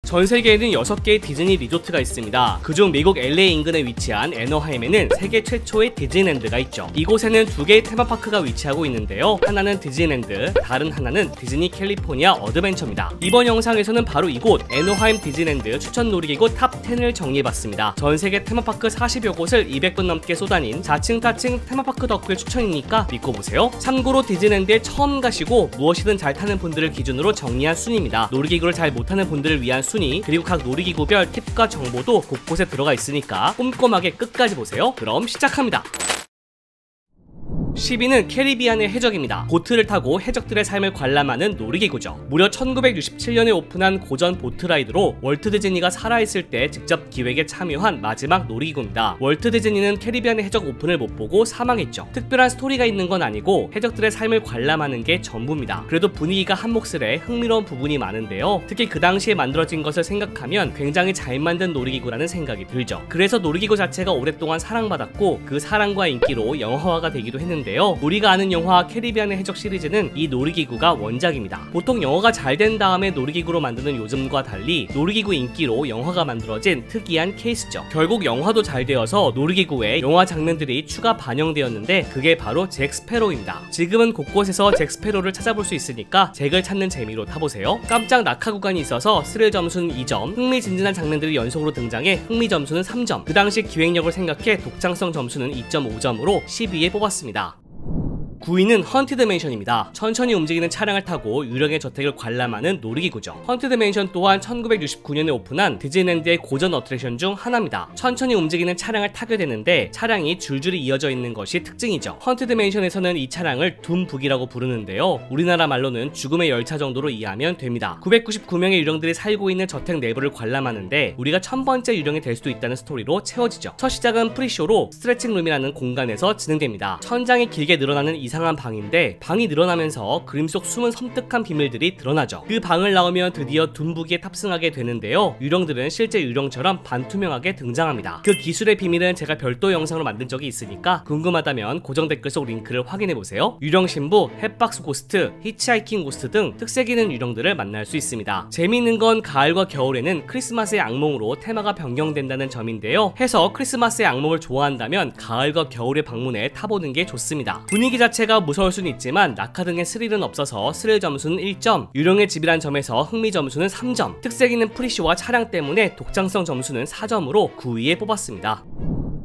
전 세계에는 6개의 디즈니 리조트가 있습니다. 그중 미국 LA 인근에 위치한 애너하임에는 세계 최초의 디즈니랜드가 있죠. 이곳에는 2개의 테마파크가 위치하고 있는데요. 하나는 디즈니랜드, 다른 하나는 디즈니 캘리포니아 어드벤처입니다. 이번 영상에서는 바로 이곳 애너하임 디즈니랜드 추천 놀이기구 탑 10을 정리해봤습니다. 전 세계 테마파크 40여 곳을 200분 넘게 쏘다닌 자칭타칭 테마파크 덕후의 추천이니까 믿고 보세요. 참고로 디즈니랜드에 처음 가시고 무엇이든 잘 타는 분들을 기준으로 정리한 순위입니다. 놀이기구를 잘 못하는 분들을 위한 순위, 그리고 각 놀이기구별 팁과 정보도 곳곳에 들어가 있으니까 꼼꼼하게 끝까지 보세요. 그럼 시작합니다. 10위는 캐리비안의 해적입니다. 보트를 타고 해적들의 삶을 관람하는 놀이기구죠. 무려 1967년에 오픈한 고전 보트라이드로 월트 디즈니가 살아있을 때 직접 기획에 참여한 마지막 놀이기구입니다. 월트 디즈니는 캐리비안의 해적 오픈을 못 보고 사망했죠. 특별한 스토리가 있는 건 아니고 해적들의 삶을 관람하는 게 전부입니다. 그래도 분위기가 한몫을 해 흥미로운 부분이 많은데요. 특히 그 당시에 만들어진 것을 생각하면 굉장히 잘 만든 놀이기구라는 생각이 들죠. 그래서 놀이기구 자체가 오랫동안 사랑받았고 그 사랑과 인기로 영화화가 되기도 했는데 우리가 아는 영화 캐리비안의 해적 시리즈는 이 놀이기구가 원작입니다. 보통 영화가 잘 된 다음에 놀이기구로 만드는 요즘과 달리 놀이기구 인기로 영화가 만들어진 특이한 케이스죠. 결국 영화도 잘 되어서 놀이기구에 영화 장면들이 추가 반영되었는데 그게 바로 잭 스패로우입니다. 지금은 곳곳에서 잭 스패로우를 찾아볼 수 있으니까 잭을 찾는 재미로 타보세요. 깜짝 낙하 구간이 있어서 스릴 점수는 2점, 흥미진진한 장면들이 연속으로 등장해 흥미 점수는 3점, 그 당시 기획력을 생각해 독창성 점수는 2.5점으로 10위에 뽑았습니다. 9위는 헌티드 맨션입니다. 천천히 움직이는 차량을 타고 유령의 저택을 관람하는 놀이기구죠. 헌티드 맨션 또한 1969년에 오픈한 디즈니랜드의 고전 어트랙션 중 하나입니다. 천천히 움직이는 차량을 타게 되는데 차량이 줄줄이 이어져 있는 것이 특징이죠. 헌티드 맨션에서는 이 차량을 둠북이라고 부르는데요. 우리나라 말로는 죽음의 열차 정도로 이해하면 됩니다. 999명의 유령들이 살고 있는 저택 내부를 관람하는데 우리가 1000번째 유령이 될 수도 있다는 스토리로 채워지죠. 첫 시작은 프리쇼로 스트레칭룸이라는 공간에서 진행됩니다. 천장이 길게 늘어나는 이상한 방인데 방이 늘어나면서 그림 속 숨은 섬뜩한 비밀들이 드러나죠. 그 방을 나오면 드디어 둠북이에 탑승하게 되는데요. 유령들은 실제 유령처럼 반투명하게 등장합니다. 그 기술의 비밀은 제가 별도 영상으로 만든 적이 있으니까 궁금하다면 고정 댓글 속 링크를 확인해보세요. 유령 신부, 햇박스 고스트, 히치하이킹 고스트 등 특색 있는 유령들을 만날 수 있습니다. 재미있는 건 가을과 겨울에는 크리스마스의 악몽으로 테마가 변경된다는 점인데요. 해서 크리스마스의 악몽을 좋아한다면 가을과 겨울에 방문해 타보는 게 좋습니다. 분위기 자체가 무서울 수는 있지만 낙하 등의 스릴은 없어서 스릴 점수는 1점, 유령의 집이란 점에서 흥미 점수는 3점, 특색 있는 프리쇼와 차량 때문에 독창성 점수는 4점으로 9위에 뽑았습니다.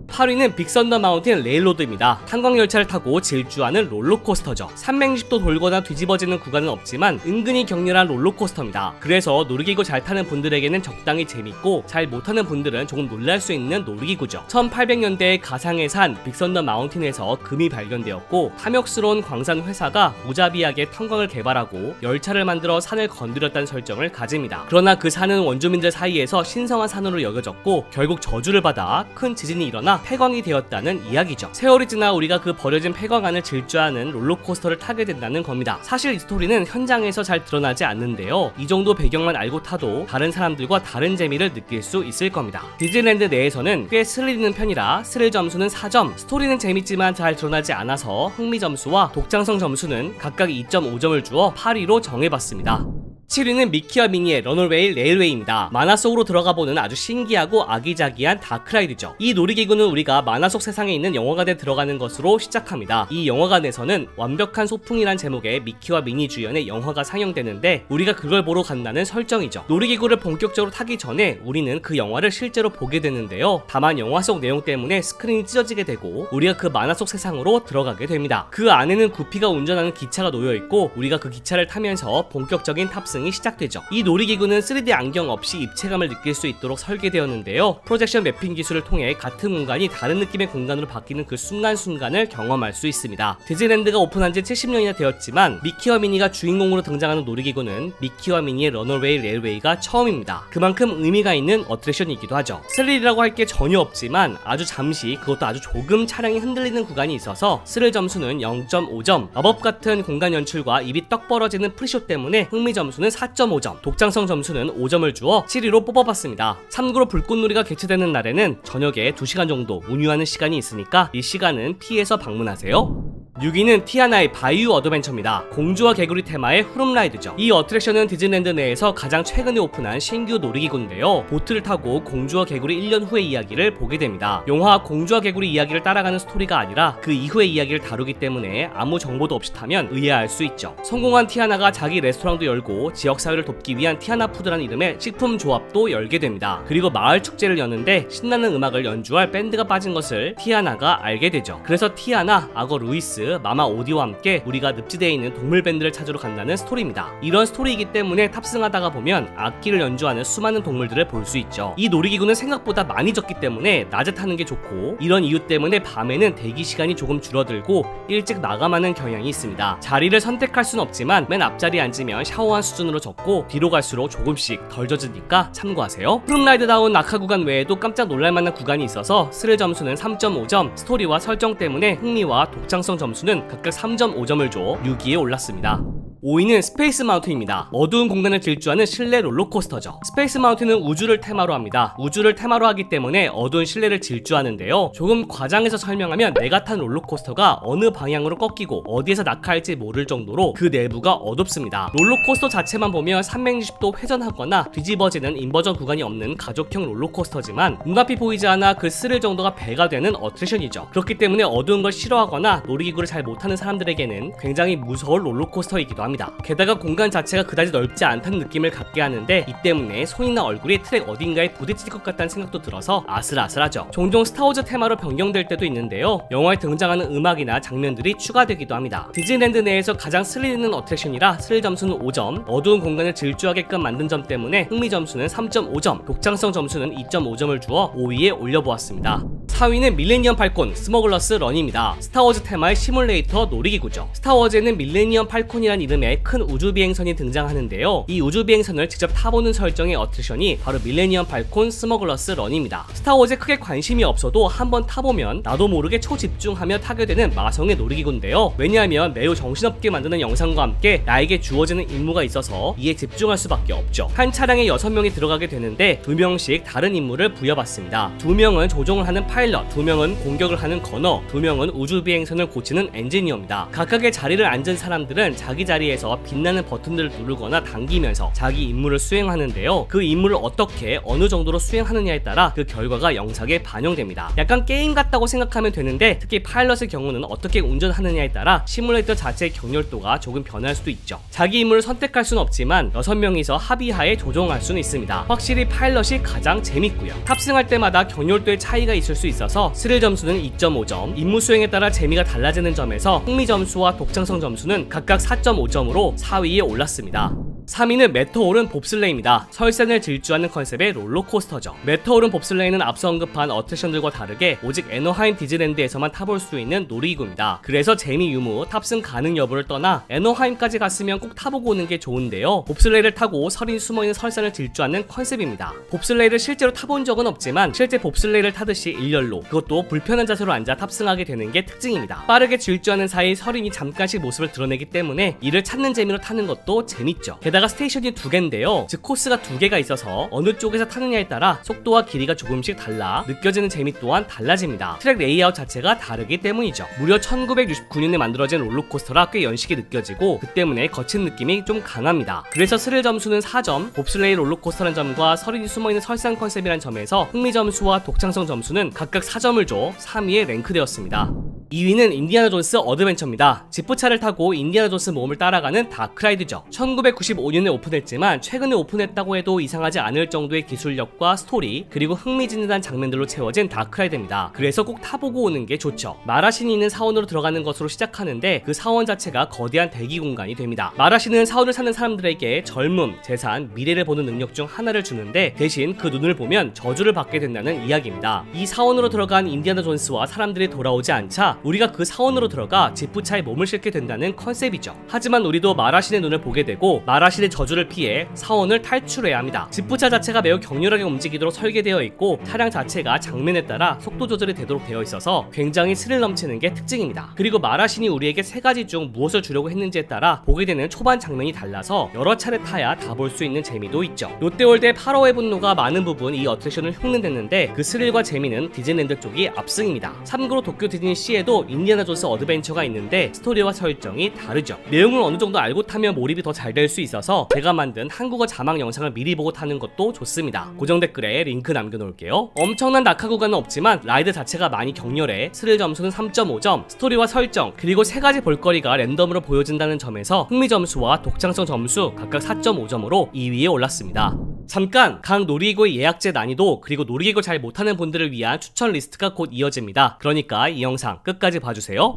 8위는 빅선더 마운틴 레일로드입니다. 탄광열차를 타고 질주하는 롤러코스터죠. 360도 돌거나 뒤집어지는 구간은 없지만 은근히 격렬한 롤러코스터입니다. 그래서 놀이기구 잘 타는 분들에게는 적당히 재밌고 잘 못하는 분들은 조금 놀랄 수 있는 놀이기구죠. 1800년대에 가상의 산 빅선더 마운틴에서 금이 발견되었고 탐욕스러운 광산 회사가 무자비하게 탄광을 개발하고 열차를 만들어 산을 건드렸다는 설정을 가집니다. 그러나 그 산은 원주민들 사이에서 신성한 산으로 여겨졌고 결국 저주를 받아 큰 지진이 일어나 폐광이 되었다는 이야기죠. 세월이 지나 우리가 그 버려진 폐광 안을 질주하는 롤러코스터를 타게 된다는 겁니다. 사실 이 스토리는 현장에서 잘 드러나지 않는데요. 이 정도 배경만 알고 타도 다른 사람들과 다른 재미를 느낄 수 있을 겁니다. 디즈니랜드 내에서는 꽤 스릴 있는 편이라 스릴 점수는 4점, 스토리는 재밌지만 잘 드러나지 않아서 흥미 점수와 독창성 점수는 각각 2.5점을 주어 8위로 정해봤습니다. 7위는 미키와 미니의 런어웨이 레일웨이입니다. 만화 속으로 들어가보는 아주 신기하고 아기자기한 다크라이드죠. 이 놀이기구는 우리가 만화 속 세상에 있는 영화관에 들어가는 것으로 시작합니다. 이 영화관에서는 완벽한 소풍이란 제목의 미키와 미니 주연의 영화가 상영되는데 우리가 그걸 보러 간다는 설정이죠. 놀이기구를 본격적으로 타기 전에 우리는 그 영화를 실제로 보게 되는데요. 다만 영화 속 내용 때문에 스크린이 찢어지게 되고 우리가 그 만화 속 세상으로 들어가게 됩니다. 그 안에는 구피가 운전하는 기차가 놓여있고 우리가 그 기차를 타면서 본격적인 탑승이 시작되죠. 이 놀이기구는 3D 안경 없이 입체감을 느낄 수 있도록 설계되었는데요. 프로젝션 매핑 기술을 통해 같은 공간이 다른 느낌의 공간으로 바뀌는 그 순간순간을 경험할 수 있습니다. 디즈니랜드가 오픈한 지 70년이나 되었지만 미키와 미니가 주인공으로 등장하는 놀이기구는 미키와 미니의 런어웨이 레일웨이가 처음입니다. 그만큼 의미가 있는 어트랙션이기도 하죠. 스릴이라고 할 게 전혀 없지만 아주 잠시, 그것도 아주 조금 차량이 흔들리는 구간이 있어서 스릴 점수는 0.5점, 마법 같은 공간 연출과 입이 떡 벌어지는 프리쇼 때문에 흥미 점수는 4.5점, 독창성 점수는 5점을 주어 7위로 뽑아봤습니다. 참고로 불꽃놀이가 개최되는 날에는 저녁에 2시간 정도 운유하는 시간이 있으니까 이 시간은 피해서 방문하세요. 6위는 티아나의 바이유 어드벤처입니다. 공주와 개구리 테마의 후룸라이드죠. 이 어트랙션은 디즈니랜드 내에서 가장 최근에 오픈한 신규 놀이기구인데요. 보트를 타고 공주와 개구리 1년 후의 이야기를 보게 됩니다. 영화 공주와 개구리 이야기를 따라가는 스토리가 아니라 그 이후의 이야기를 다루기 때문에 아무 정보도 없이 타면 의아할 수 있죠. 성공한 티아나가 자기 레스토랑도 열고 지역사회를 돕기 위한 티아나 푸드라는 이름의 식품 조합도 열게 됩니다. 그리고 마을 축제를 여는데 신나는 음악을 연주할 밴드가 빠진 것을 티아나가 알게 되죠. 그래서 티아나, 악어 루이스, 마마 오디와 함께 우리가 늪지대에 있는 동물 밴드를 찾으러 간다는 스토리입니다. 이런 스토리이기 때문에 탑승하다가 보면 악기를 연주하는 수많은 동물들을 볼 수 있죠. 이 놀이기구는 생각보다 많이 적기 때문에 낮에 타는 게 좋고, 이런 이유 때문에 밤에는 대기 시간이 조금 줄어들고 일찍 마감하는 경향이 있습니다. 자리를 선택할 순 없지만 맨 앞자리에 앉으면 샤워한 수준으로 적고 뒤로 갈수록 조금씩 덜 젖으니까 참고하세요. 후룸라이드다운 낙하 구간 외에도 깜짝 놀랄만한 구간이 있어서 스릴 점수는 3.5점, 스토리와 설정 때문에 흥미와 독창성 점수는 각각 3.5점을 줘 6위에 올랐습니다. 5위는 스페이스 마운틴입니다. 어두운 공간을 질주하는 실내 롤러코스터죠. 스페이스 마운틴은 우주를 테마로 합니다. 우주를 테마로 하기 때문에 어두운 실내를 질주하는데요. 조금 과장해서 설명하면 내가 탄 롤러코스터가 어느 방향으로 꺾이고 어디에서 낙하할지 모를 정도로 그 내부가 어둡습니다. 롤러코스터 자체만 보면 360도 회전하거나 뒤집어지는 인버전 구간이 없는 가족형 롤러코스터지만 눈앞이 보이지 않아 그 스릴 정도가 배가 되는 어트랙션이죠. 그렇기 때문에 어두운 걸 싫어하거나 놀이기구를 잘 못하는 사람들에게는 굉장히 무서운 롤러코스터이기도 합니다. 게다가 공간 자체가 그다지 넓지 않다는 느낌을 갖게 하는데, 이 때문에 손이나 얼굴이 트랙 어딘가에 부딪힐 것 같다는 생각도 들어서 아슬아슬하죠. 종종 스타워즈 테마로 변경될 때도 있는데요. 영화에 등장하는 음악이나 장면들이 추가되기도 합니다. 디즈니랜드 내에서 가장 스릴 있는 어트랙션이라 스릴 점수는 5점, 어두운 공간을 질주하게끔 만든 점 때문에 흥미 점수는 3.5점, 독창성 점수는 2.5점을 주어 5위에 올려보았습니다. 4위는 밀레니엄 팔콘 스머글러스 런입니다. 스타워즈 테마의 시뮬레이터 놀이기구죠. 스타워즈에는 밀레니엄 팔콘이란 이름의 큰 우주비행선이 등장하는데요. 이 우주비행선을 직접 타보는 설정의 어트랙션이 바로 밀레니엄 팔콘 스머글러스 런입니다. 스타워즈에 크게 관심이 없어도 한번 타보면 나도 모르게 초집중하며 타게 되는 마성의 놀이기구인데요. 왜냐하면 매우 정신없게 만드는 영상과 함께 나에게 주어지는 임무가 있어서 이에 집중할 수밖에 없죠. 한 차량에 6명이 들어가게 되는데 2명씩 다른 임무를 부여받습니다. 2명은 조종을 하는 파일럿, 2명은 공격을 하는 거너, 2명은 우주비행선을 고치는 엔지니어입니다. 각각의 자리를 앉은 사람들은 자기 자리에서 빛나는 버튼들을 누르거나 당기면서 자기 임무를 수행하는데요. 그 임무를 어떻게 어느 정도로 수행하느냐에 따라 그 결과가 영상에 반영됩니다. 약간 게임 같다고 생각하면 되는데, 특히 파일럿의 경우는 어떻게 운전하느냐에 따라 시뮬레이터 자체의 격렬도가 조금 변할 수도 있죠. 자기 임무를 선택할 수는 없지만 6명이서 합의하에 조종할 수는 있습니다. 확실히 파일럿이 가장 재밌고요. 탑승할 때마다 격렬도의 차이가 있을 수 있어서 스릴 점수는 2.5점, 임무 수행에 따라 재미가 달라지는 점에서 흥미 점수와 독창성 점수는 각각 4.5점으로 4위에 올랐습니다. 3위는 메테오른 봅슬레이입니다. 설산을 질주하는 컨셉의 롤러코스터죠. 메테오른 봅슬레이는 앞서 언급한 어트랙션들과 다르게 오직 애너하임 디즈랜드에서만 타볼 수 있는 놀이기구입니다. 그래서 재미 유무, 탑승 가능 여부를 떠나 애너하임까지 갔으면 꼭 타보고 오는 게 좋은데요. 봅슬레이를 타고 설이 숨어있는 설산을 질주하는 컨셉입니다. 봅슬레이를 실제로 타본 적은 없지만 실제 봅슬레이를 타듯이 일렬로, 그것도 불편한 자세로 앉아 탑승하게 되는 게 특징입니다. 빠르게 질주하는 사이 설인이 잠깐씩 모습을 드러내기 때문에 이를 찾는 재미로 타는 것도 재밌죠. 게다가 스테이션이 2개인데요. 즉 코스가 2개가 있어서 어느 쪽에서 타느냐에 따라 속도와 길이가 조금씩 달라 느껴지는 재미 또한 달라집니다. 트랙 레이아웃 자체가 다르기 때문이죠. 무려 1969년에 만들어진 롤러코스터라 꽤 연식이 느껴지고 그 때문에 거친 느낌이 좀 강합니다. 그래서 스릴 점수는 4점, 봅슬레이 롤러코스터라는 점과 설인이 숨어있는 설상 컨셉이란 점에서 흥미 점수와 독창성 점수는 각각 4점을 줘 3위에 랭크되었습니다. 2위는 인디아나 존스 어드벤처입니다. 지프차를 타고 인디아나 존스 모험을 따라가는 다크라이드죠. 1995년에 오픈했지만 최근에 오픈했다고 해도 이상하지 않을 정도의 기술력과 스토리, 그리고 흥미진진한 장면들로 채워진 다크라이드입니다. 그래서 꼭 타보고 오는 게 좋죠. 마라신이 있는 사원으로 들어가는 것으로 시작하는데 그 사원 자체가 거대한 대기 공간이 됩니다. 마라신은 사원을 사는 사람들에게 젊음, 재산, 미래를 보는 능력 중 하나를 주는데 대신 그 눈을 보면 저주를 받게 된다는 이야기입니다. 이 사원으로 들어간 인디아나 존스와 사람들이 돌아오지 않자 우리가 그 사원으로 들어가 지프차에 몸을 싣게 된다는 컨셉이죠. 하지만 우리도 마라신의 눈을 보게 되고 마라신의 저주를 피해 사원을 탈출해야 합니다. 지프차 자체가 매우 격렬하게 움직이도록 설계되어 있고 차량 자체가 장면에 따라 속도 조절이 되도록 되어 있어서 굉장히 스릴 넘치는 게 특징입니다. 그리고 마라신이 우리에게 3가지 중 무엇을 주려고 했는지에 따라 보게 되는 초반 장면이 달라서 여러 차례 타야 다 볼 수 있는 재미도 있죠. 롯데월드의 8호의 분노가 많은 부분 이 어트랙션을 흉내냈는데 그 스릴과 재미는 디즈니랜드 쪽이 압승입니다. 참고로 도쿄 디즈니시에도 중에도 인디아나 존스 어드벤처가 있는데 스토리와 설정이 다르죠. 내용을 어느 정도 알고 타면 몰입이 더 잘 될 수 있어서 제가 만든 한국어 자막 영상을 미리 보고 타는 것도 좋습니다. 고정 댓글에 링크 남겨놓을게요. 엄청난 낙하 구간은 없지만 라이드 자체가 많이 격렬해 스릴 점수는 3.5점, 스토리와 설정 그리고 3가지 볼거리가 랜덤으로 보여진다는 점에서 흥미 점수와 독창성 점수 각각 4.5점으로 2위에 올랐습니다. 잠깐! 각 놀이기구의 예약제 난이도 그리고 놀이기구 잘 못하는 분들을 위한 추천 리스트가 곧 이어집니다. 그러니까 이 영상 끝까지 봐주세요.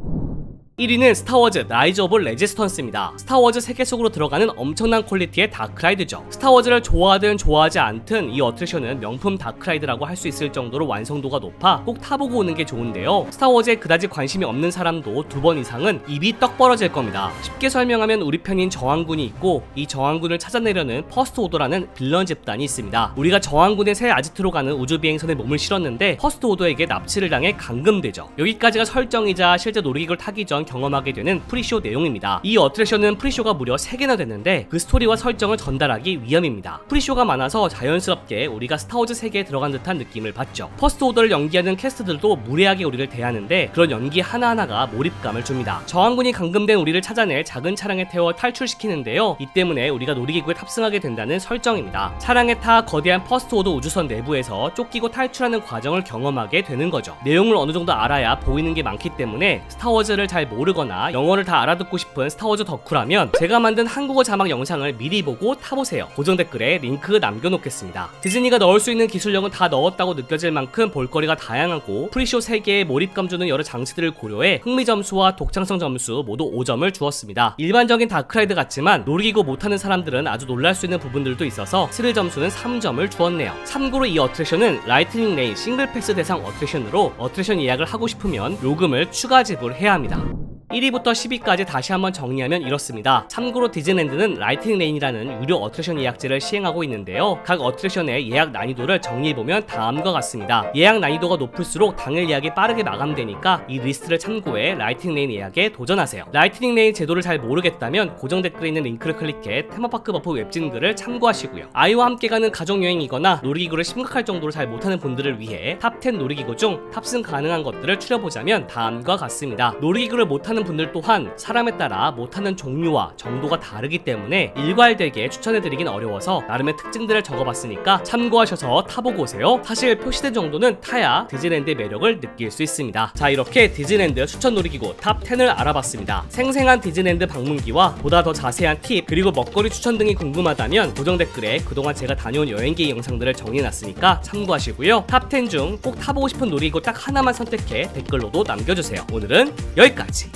1위는 스타워즈 라이즈 오브 레지스턴스입니다. 스타워즈 세계 속으로 들어가는 엄청난 퀄리티의 다크라이드죠. 스타워즈를 좋아하든 좋아하지 않든 이 어트랙션은 명품 다크라이드라고 할 수 있을 정도로 완성도가 높아 꼭 타보고 오는 게 좋은데요. 스타워즈에 그다지 관심이 없는 사람도 2번 이상은 입이 떡 벌어질 겁니다. 쉽게 설명하면 우리 편인 저항군이 있고 이 저항군을 찾아내려는 퍼스트 오더라는 빌런 집단이 있습니다. 우리가 저항군의 새 아지트로 가는 우주비행선에 몸을 실었는데 퍼스트 오더에게 납치를 당해 감금되죠. 여기까지가 설정이자 실제 놀이기구를 타기 전 경험하게 되는 프리쇼 내용입니다. 이 어트랙션은 프리쇼가 무려 3개나 되는데 그 스토리와 설정을 전달하기 위함입니다. 프리쇼가 많아서 자연스럽게 우리가 스타워즈 세계에 들어간 듯한 느낌을 받죠. 퍼스트 오더를 연기하는 캐스트들도 무례하게 우리를 대하는데 그런 연기 하나하나가 몰입감을 줍니다. 저항군이 감금된 우리를 찾아낼 작은 차량에 태워 탈출시키는데요. 이 때문에 우리가 놀이기구에 탑승하게 된다는 설정입니다. 차량에 타 거대한 퍼스트 오더 우주선 내부에서 쫓기고 탈출하는 과정을 경험하게 되는 거죠. 내용을 어느 정도 알아야 보이는 게 많기 때문에 스타워즈를 잘 모르거나 영어를 다 알아듣고 싶은 스타워즈 덕후라면 제가 만든 한국어 자막 영상을 미리 보고 타보세요. 고정 댓글에 링크 남겨놓겠습니다. 디즈니가 넣을 수 있는 기술력은 다 넣었다고 느껴질 만큼 볼거리가 다양하고 프리쇼 세계에 몰입감 주는 여러 장치들을 고려해 흥미 점수와 독창성 점수 모두 5점을 주었습니다. 일반적인 다크라이드 같지만 놀이기구 못하는 사람들은 아주 놀랄 수 있는 부분들도 있어서 스릴 점수는 3점을 주었네요. 참고로 이 어트랙션은 라이트닝 레인 싱글 패스 대상 어트랙션으로 어트랙션 예약을 하고 싶으면 요금을 추가 지불해야 합니다. 1위부터 10위까지 다시 한번 정리하면 이렇습니다. 참고로 디즈니랜드는 라이트닝 레인이라는 유료 어트랙션 예약제를 시행하고 있는데요. 각 어트랙션의 예약 난이도를 정리해보면 다음과 같습니다. 예약 난이도가 높을수록 당일 예약이 빠르게 마감되니까 이 리스트를 참고해 라이트닝 레인 예약에 도전하세요. 라이트닝 레인 제도를 잘 모르겠다면 고정 댓글에 있는 링크를 클릭해 테마파크 버프 웹진 글을 참고하시고요. 아이와 함께 가는 가족여행이거나 놀이기구를 심각할 정도로 잘 못하는 분들을 위해 탑10 놀이기구 중 탑승 가능한 것들을 추려보자면 다음과 같습니다. 놀이기구를 못하는 분들 또한 사람에 따라 못하는 종류와 정도가 다르기 때문에 일괄되게 추천해드리긴 어려워서 나름의 특징들을 적어봤으니까 참고하셔서 타보고 오세요. 사실 표시된 정도는 타야 디즈니랜드의 매력을 느낄 수 있습니다. 자, 이렇게 디즈니랜드 추천 놀이기구 탑10을 알아봤습니다. 생생한 디즈니랜드 방문기와 보다 더 자세한 팁 그리고 먹거리 추천 등이 궁금하다면 고정 댓글에 그동안 제가 다녀온 여행기 영상들을 정리해놨으니까 참고하시고요. 탑10 중 꼭 타보고 싶은 놀이기구 딱 하나만 선택해 댓글로도 남겨주세요. 오늘은 여기까지.